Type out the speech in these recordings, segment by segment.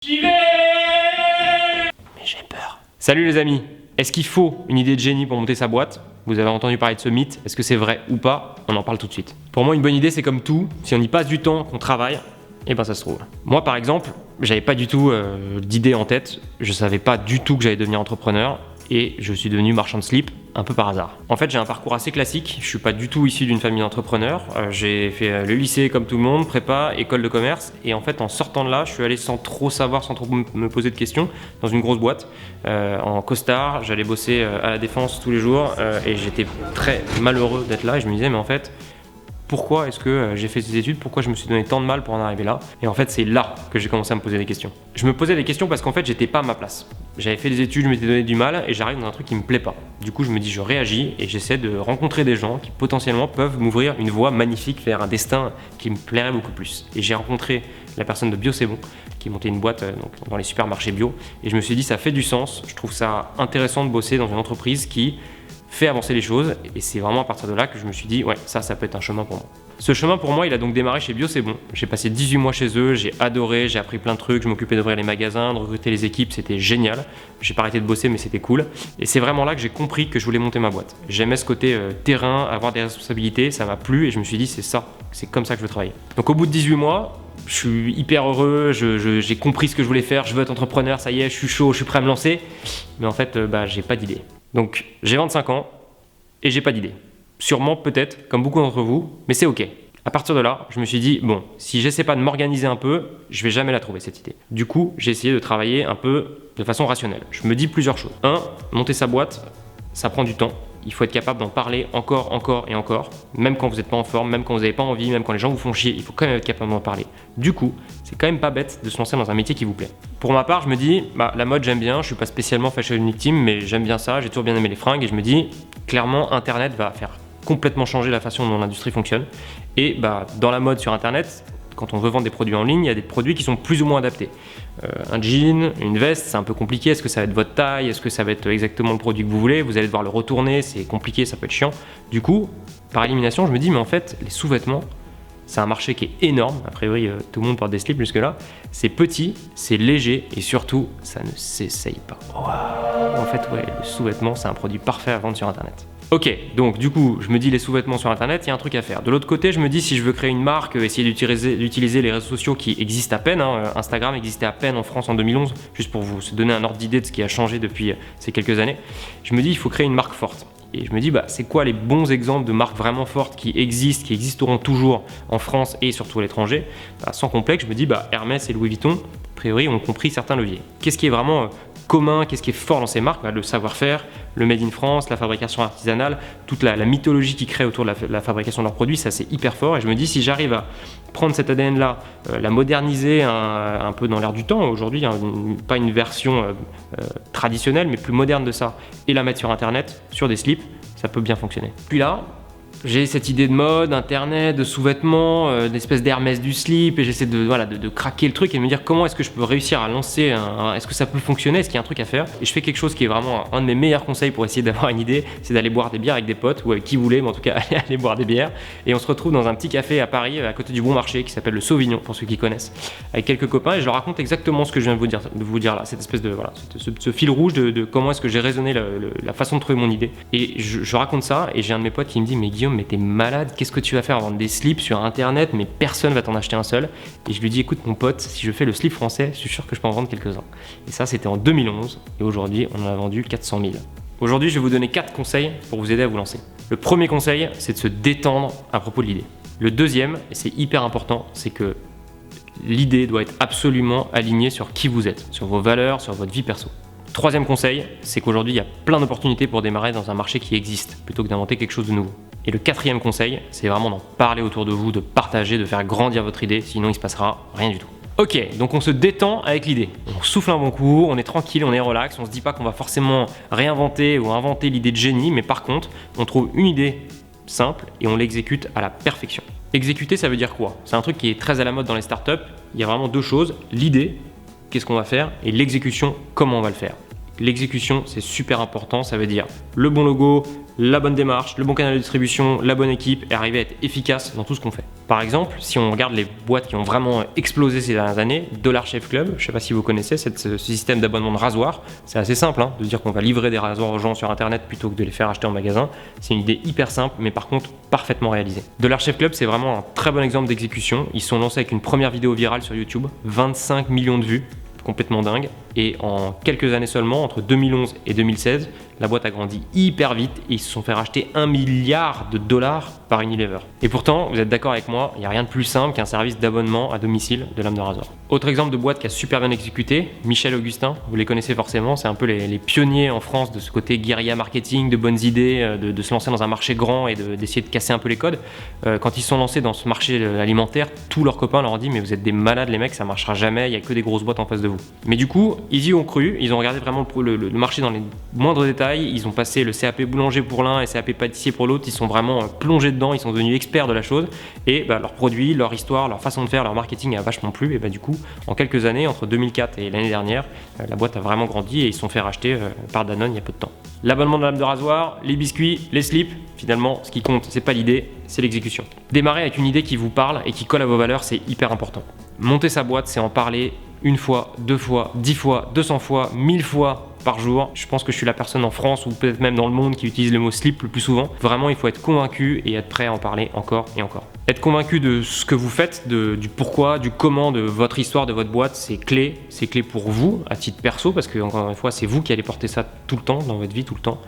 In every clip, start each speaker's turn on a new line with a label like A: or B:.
A: J'y vais. Mais j'ai peur. Salut les amis. Est-ce qu'il faut une idée de génie pour monter sa boîte? Vous avez entendu parler de ce mythe. Est-ce que c'est vrai ou pas? On en parle tout de suite. Pour moi, une bonne idée, c'est comme tout. Si on y passe du temps, qu'on travaille, et ben ça se trouve. Moi, par exemple, j'avais pas du tout d'idée en tête. Je savais pas du tout que j'allais devenir entrepreneur. Et je suis devenu marchand de slip un peu par hasard. En fait, j'ai un parcours assez classique. Je suis pas du tout issu d'une famille d'entrepreneurs. J'ai fait le lycée comme tout le monde, prépa, école de commerce. Et en fait, en sortant de là, je suis allé sans trop savoir, sans trop me poser de questions, dans une grosse boîte. En costard, j'allais bosser à la Défense tous les jours. Et j'étais très malheureux d'être là. Et je me disais, mais en fait, pourquoi est-ce que j'ai fait ces études? Pourquoi je me suis donné tant de mal pour en arriver là? Et en fait, c'est là que j'ai commencé à me poser des questions. Je me posais des questions parce qu'en fait, j'étais pas à ma place. J'avais fait des études, je m'étais donné du mal et j'arrive dans un truc qui me plaît pas. Du coup, je me dis, je réagis et j'essaie de rencontrer des gens qui potentiellement peuvent m'ouvrir une voie magnifique vers un destin qui me plairait beaucoup plus. Et j'ai rencontré la personne de Bio C'est Bon qui montait une boîte donc, dans les supermarchés bio. Et je me suis dit, ça fait du sens. Je trouve ça intéressant de bosser dans une entreprise qui fait avancer les choses, et c'est vraiment à partir de là que je me suis dit, ouais, ça peut être un chemin pour moi. Ce chemin pour moi, il a donc démarré chez Bio C'est Bon. J'ai passé 18 mois chez eux, j'ai adoré, j'ai appris plein de trucs, je m'occupais d'ouvrir les magasins, de recruter les équipes, c'était génial. J'ai pas arrêté de bosser, mais c'était cool. Et c'est vraiment là que j'ai compris que je voulais monter ma boîte. J'aimais ce côté terrain, avoir des responsabilités, ça m'a plu, et je me suis dit, c'est comme ça que je veux travailler. Donc au bout de 18 mois, je suis hyper heureux, j'ai compris ce que je voulais faire, je veux être entrepreneur, ça y est, je suis chaud, je suis prêt à me lancer. Mais en fait, j'ai pas d'idée. Donc j'ai 25 ans et j'ai pas d'idée. Sûrement, peut-être, comme beaucoup d'entre vous, mais c'est ok. À partir de là, je me suis dit, bon, si j'essaie pas de m'organiser un peu, je vais jamais la trouver cette idée. Du coup, j'ai essayé de travailler un peu de façon rationnelle. Je me dis plusieurs choses. 1, monter sa boîte, ça prend du temps. Il faut être capable d'en parler encore et encore. Même quand vous n'êtes pas en forme, même quand vous n'avez pas envie, même quand les gens vous font chier, il faut quand même être capable d'en parler. Du coup, c'est quand même pas bête de se lancer dans un métier qui vous plaît. Pour ma part, je me dis, la mode j'aime bien, je suis pas spécialement fashion victime, mais j'aime bien ça, j'ai toujours bien aimé les fringues et je me dis, clairement, Internet va faire complètement changer la façon dont l'industrie fonctionne. Et dans la mode sur Internet, quand on veut vendre des produits en ligne, il y a des produits qui sont plus ou moins adaptés. Un jean, une veste, c'est un peu compliqué. Est-ce que ça va être votre taille? Est-ce que ça va être exactement le produit que vous voulez? Vous allez devoir le retourner, c'est compliqué, ça peut être chiant. Du coup, par élimination, je me dis, mais en fait, les sous-vêtements, c'est un marché qui est énorme. A priori, tout le monde porte des slips jusque-là. C'est petit, c'est léger et surtout, ça ne s'essaye pas. Wow. En fait, ouais, le sous-vêtement, c'est un produit parfait à vendre sur Internet. Ok, donc du coup, je me dis les sous-vêtements sur Internet, il y a un truc à faire. De l'autre côté, je me dis si je veux créer une marque, essayer d'utiliser les réseaux sociaux qui existent à peine. Instagram existait à peine en France en 2011, juste pour vous donner un ordre d'idée de ce qui a changé depuis ces quelques années. Je me dis il faut créer une marque forte. Et je me dis, c'est quoi les bons exemples de marques vraiment fortes qui existeront toujours en France et surtout à l'étranger? Sans complexe, je me dis, Hermès et Louis Vuitton, a priori, ont compris certains leviers. Qu'est-ce qui est vraiment commun, qu'est-ce qui est fort dans ces marques? Le savoir-faire, le made in France, la fabrication artisanale, toute la mythologie qui crée autour de la fabrication de leurs produits, ça c'est hyper fort. Et je me dis, si j'arrive à prendre cet ADN-là, la moderniser un peu dans l'air du temps, aujourd'hui, pas une version traditionnelle, mais plus moderne de ça, et la mettre sur Internet, sur des slips, ça peut bien fonctionner. Puis là, j'ai cette idée de mode, Internet, de sous-vêtements, d'espèce d'Hermès du slip, et j'essaie de craquer le truc et de me dire comment est-ce que je peux réussir à lancer est-ce que ça peut fonctionner, est-ce qu'il y a un truc à faire? Et je fais quelque chose qui est vraiment un de mes meilleurs conseils pour essayer d'avoir une idée, c'est d'aller boire des bières avec des potes, ou avec qui vous voulez, mais en tout cas aller boire des bières. Et on se retrouve dans un petit café à Paris, à côté du Bon Marché, qui s'appelle le Sauvignon, pour ceux qui connaissent, avec quelques copains, et je leur raconte exactement ce que je viens de vous dire là, cette espèce de, ce fil rouge de comment est-ce que j'ai raisonné la façon de trouver mon idée. Et je raconte ça, et j'ai un de mes potes qui me dit, mais Guillaume, mais t'es malade, qu'est-ce que tu vas faire? Vendre des slips sur Internet, mais personne va t'en acheter un seul. Et je lui dis, écoute mon pote, si je fais le slip français, je suis sûr que je peux en vendre quelques-uns. Et ça, c'était en 2011, et aujourd'hui, on en a vendu 400 000. Aujourd'hui, je vais vous donner 4 conseils pour vous aider à vous lancer. Le premier conseil, c'est de se détendre à propos de l'idée. Le deuxième, et c'est hyper important, c'est que l'idée doit être absolument alignée sur qui vous êtes, sur vos valeurs, sur votre vie perso. Troisième conseil, c'est qu'aujourd'hui, il y a plein d'opportunités pour démarrer dans un marché qui existe, plutôt que d'inventer quelque chose de nouveau. Et le quatrième conseil, c'est vraiment d'en parler autour de vous, de partager, de faire grandir votre idée, sinon il se passera rien du tout. Ok, donc on se détend avec l'idée. On souffle un bon coup, on est tranquille, on est relax, on se dit pas qu'on va forcément réinventer ou inventer l'idée de génie, mais par contre, on trouve une idée simple et on l'exécute à la perfection. Exécuter, ça veut dire quoi? C'est un truc qui est très à la mode dans les startups. Il y a vraiment deux choses, l'idée, qu'est-ce qu'on va faire, et l'exécution, comment on va le faire. L'exécution, c'est super important, ça veut dire le bon logo, la bonne démarche, le bon canal de distribution, la bonne équipe et arriver à être efficace dans tout ce qu'on fait. Par exemple, si on regarde les boîtes qui ont vraiment explosé ces dernières années, Dollar Shave Club, je ne sais pas si vous connaissez ce système d'abonnement de rasoir, c'est assez simple de dire qu'on va livrer des rasoirs aux gens sur internet plutôt que de les faire acheter en magasin. C'est une idée hyper simple mais par contre parfaitement réalisée. Dollar Shave Club, c'est vraiment un très bon exemple d'exécution. Ils sont lancés avec une première vidéo virale sur YouTube, 25 millions de vues, complètement dingue. Et en quelques années seulement, entre 2011 et 2016, la boîte a grandi hyper vite et ils se sont fait racheter $1 milliard par Unilever. Et pourtant, vous êtes d'accord avec moi, il n'y a rien de plus simple qu'un service d'abonnement à domicile de lame de rasoir. Autre exemple de boîte qui a super bien exécuté, Michel Augustin, vous les connaissez forcément, c'est un peu les pionniers en France de ce côté guérilla marketing, de bonnes idées, de se lancer dans un marché grand et d'essayer de casser un peu les codes. Quand ils sont lancés dans ce marché alimentaire, tous leurs copains leur ont dit mais vous êtes des malades les mecs, ça marchera jamais, il n'y a que des grosses boîtes en face de vous. Mais du coup, ils y ont cru, ils ont regardé vraiment le marché dans les moindres détails, ils ont passé le CAP boulanger pour l'un et CAP pâtissier pour l'autre, ils sont vraiment plongés dedans, ils sont devenus experts de la chose et leurs produits, leur histoire, leur façon de faire, leur marketing a vachement plu et du coup, en quelques années, entre 2004 et l'année dernière, la boîte a vraiment grandi et ils se sont fait racheter par Danone il y a peu de temps. L'abonnement de lame de rasoir, les biscuits, les slips, finalement, ce qui compte, c'est pas l'idée, c'est l'exécution. Démarrer avec une idée qui vous parle et qui colle à vos valeurs, c'est hyper important. Monter sa boîte, c'est en parler une fois, 2 fois, 10 fois, 200 fois, 1000 fois par jour. Je pense que je suis la personne en France ou peut-être même dans le monde qui utilise le mot slip le plus souvent. Vraiment, il faut être convaincu et être prêt à en parler encore et encore. Être convaincu de ce que vous faites, du pourquoi, du comment, de votre histoire, de votre boîte, c'est clé. C'est clé pour vous, à titre perso, parce que encore une fois, c'est vous qui allez porter ça tout le temps, dans votre vie, tout le temps,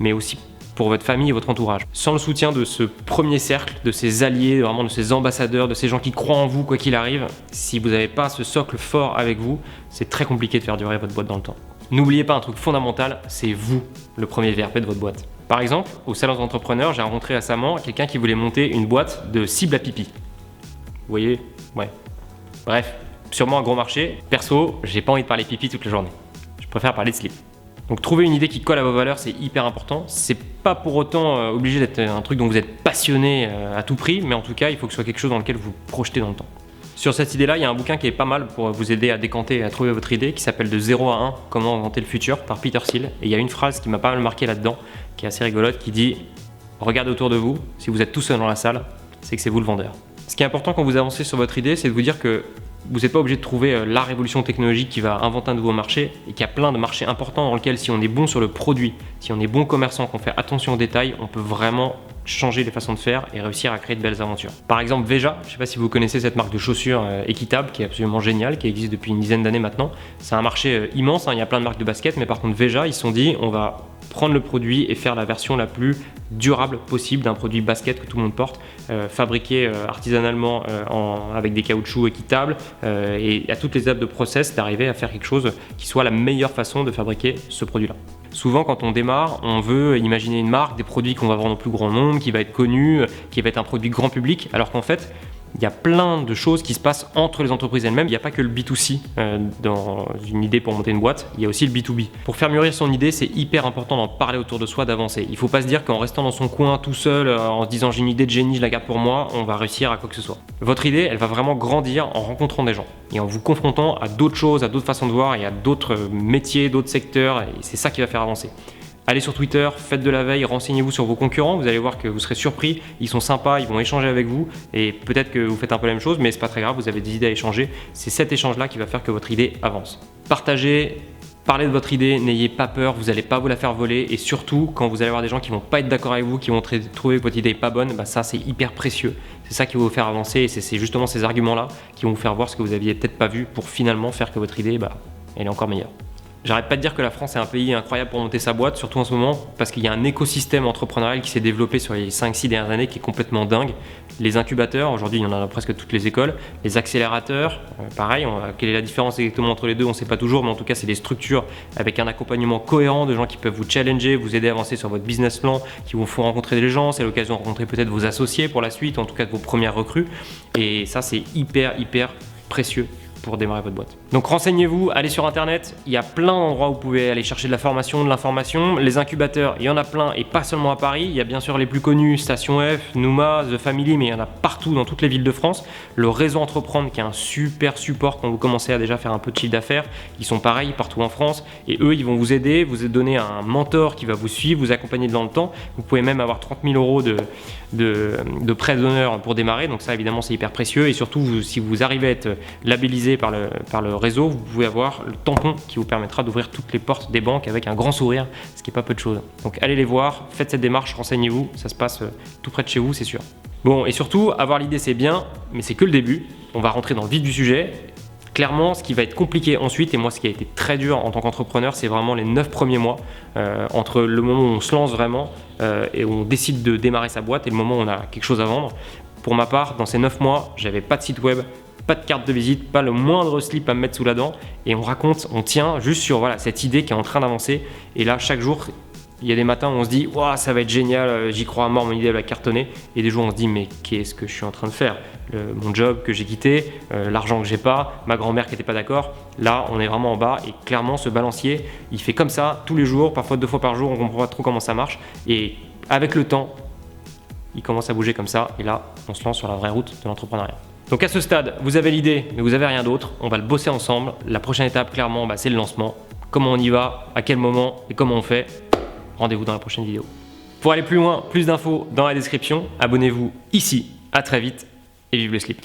A: mais aussi pour votre famille et votre entourage. Sans le soutien de ce premier cercle, de ces alliés, vraiment de ces ambassadeurs, de ces gens qui croient en vous quoi qu'il arrive, si vous n'avez pas ce socle fort avec vous, c'est très compliqué de faire durer votre boîte dans le temps. N'oubliez pas un truc fondamental, c'est vous, le premier VRP de votre boîte. Par exemple, au salon d'entrepreneurs, j'ai rencontré récemment quelqu'un qui voulait monter une boîte de cibles à pipi. Vous voyez? Ouais. Bref, sûrement un gros marché. Perso, j'ai pas envie de parler pipi toute la journée. Je préfère parler de slip. Donc trouver une idée qui colle à vos valeurs, c'est hyper important. C'est pas pour autant obligé d'être un truc dont vous êtes passionné à tout prix, mais en tout cas, il faut que ce soit quelque chose dans lequel vous vous projetez dans le temps. Sur cette idée-là, il y a un bouquin qui est pas mal pour vous aider à décanter et à trouver votre idée, qui s'appelle De 0 à 1, Comment inventer le futur, par Peter Thiel. Et il y a une phrase qui m'a pas mal marqué là-dedans, qui est assez rigolote, qui dit « Regardez autour de vous, si vous êtes tout seul dans la salle, c'est que c'est vous le vendeur ». Ce qui est important quand vous avancez sur votre idée, c'est de vous dire que vous n'êtes pas obligé de trouver la révolution technologique qui va inventer un nouveau marché et qu'il y a plein de marchés importants dans lesquels si on est bon sur le produit, si on est bon commerçant, qu'on fait attention aux détails, on peut vraiment changer les façons de faire et réussir à créer de belles aventures. Par exemple Veja, je ne sais pas si vous connaissez cette marque de chaussures équitable qui est absolument géniale, qui existe depuis une dizaine d'années maintenant. C'est un marché immense, il y a plein de marques de basket, mais par contre Veja, ils se sont dit on va prendre le produit et faire la version la plus durable possible d'un produit basket que tout le monde porte, fabriqué artisanalement avec des caoutchoucs équitables et à toutes les étapes de process d'arriver à faire quelque chose qui soit la meilleure façon de fabriquer ce produit-là. Souvent, quand on démarre, on veut imaginer une marque, des produits qu'on va vendre au plus grand nombre, qui va être connu, qui va être un produit grand public, alors qu'en fait, il y a plein de choses qui se passent entre les entreprises elles-mêmes. Il n'y a pas que le B2C dans une idée pour monter une boîte, il y a aussi le B2B. Pour faire mûrir son idée, c'est hyper important d'en parler autour de soi, d'avancer. Il ne faut pas se dire qu'en restant dans son coin tout seul, en se disant j'ai une idée de génie, je la garde pour moi, on va réussir à quoi que ce soit. Votre idée, elle va vraiment grandir en rencontrant des gens et en vous confrontant à d'autres choses, à d'autres façons de voir et à d'autres métiers, d'autres secteurs, et c'est ça qui va faire avancer. Allez sur Twitter, faites de la veille, renseignez-vous sur vos concurrents, vous allez voir que vous serez surpris, ils sont sympas, ils vont échanger avec vous et peut-être que vous faites un peu la même chose, mais c'est pas très grave, vous avez des idées à échanger, c'est cet échange-là qui va faire que votre idée avance. Partagez, parlez de votre idée, n'ayez pas peur, vous n'allez pas vous la faire voler et surtout quand vous allez avoir des gens qui vont pas être d'accord avec vous, qui vont trouver que votre idée est pas bonne, ça c'est hyper précieux, c'est ça qui va vous faire avancer et c'est justement ces arguments-là qui vont vous faire voir ce que vous aviez peut-être pas vu pour finalement faire que votre idée elle est encore meilleure. J'arrête pas de dire que la France est un pays incroyable pour monter sa boîte, surtout en ce moment, parce qu'il y a un écosystème entrepreneurial qui s'est développé sur les 5-6 dernières années qui est complètement dingue. Les incubateurs, aujourd'hui il y en a dans presque toutes les écoles. Les accélérateurs, pareil, quelle est la différence exactement entre les deux, on ne sait pas toujours, mais en tout cas c'est des structures avec un accompagnement cohérent de gens qui peuvent vous challenger, vous aider à avancer sur votre business plan, qui vous font rencontrer des gens, c'est l'occasion de rencontrer peut-être vos associés pour la suite, ou en tout cas de vos premières recrues. Et ça c'est hyper précieux pour démarrer votre boîte. Donc renseignez-vous, allez sur internet, il y a plein d'endroits où vous pouvez aller chercher de la formation, de l'information. Les incubateurs, il y en a plein et pas seulement à Paris. Il y a bien sûr les plus connus, Station F, Nouma, The Family, mais il y en a partout dans toutes les villes de France. Le réseau Entreprendre qui est un super support quand vous commencez à déjà faire un peu de chiffre d'affaires. Ils sont pareils partout en France et eux ils vont vous aider, vous donner un mentor qui va vous suivre, vous accompagner dans le temps. Vous pouvez même avoir 30 000 euros de prêt d'honneur pour démarrer, donc ça évidemment c'est hyper précieux et surtout si vous arrivez à être labellisé par le réseau, vous pouvez avoir le tampon qui vous permettra d'ouvrir toutes les portes des banques avec un grand sourire, ce qui n'est pas peu de choses. Donc allez les voir, faites cette démarche, renseignez-vous, ça se passe tout près de chez vous, c'est sûr. Bon, et surtout, avoir l'idée c'est bien, mais c'est que le début. On va rentrer dans le vif du sujet. Clairement, ce qui va être compliqué ensuite, et moi ce qui a été très dur en tant qu'entrepreneur, c'est vraiment les 9 premiers mois, entre le moment où on se lance vraiment et où on décide de démarrer sa boîte et le moment où on a quelque chose à vendre. Pour ma part, dans ces 9 mois, j'avais pas de site web, pas de carte de visite, pas le moindre slip à me mettre sous la dent et on tient juste sur voilà, cette idée qui est en train d'avancer et là chaque jour il y a des matins où on se dit wow, ça va être génial, j'y crois à mort, mon idée va cartonner et des jours où on se dit mais qu'est-ce que je suis en train de faire, mon job que j'ai quitté, l'argent que j'ai pas, ma grand-mère qui n'était pas d'accord, là on est vraiment en bas et clairement ce balancier il fait comme ça tous les jours, parfois 2 fois par jour, on comprend pas trop comment ça marche et avec le temps il commence à bouger comme ça et là on se lance sur la vraie route de l'entrepreneuriat. Donc à ce stade, vous avez l'idée, mais vous n'avez rien d'autre. On va le bosser ensemble. La prochaine étape, clairement, c'est le lancement. Comment on y va, à quel moment et comment on fait. Rendez-vous dans la prochaine vidéo. Pour aller plus loin, plus d'infos dans la description. Abonnez-vous ici. À très vite et vive le slip.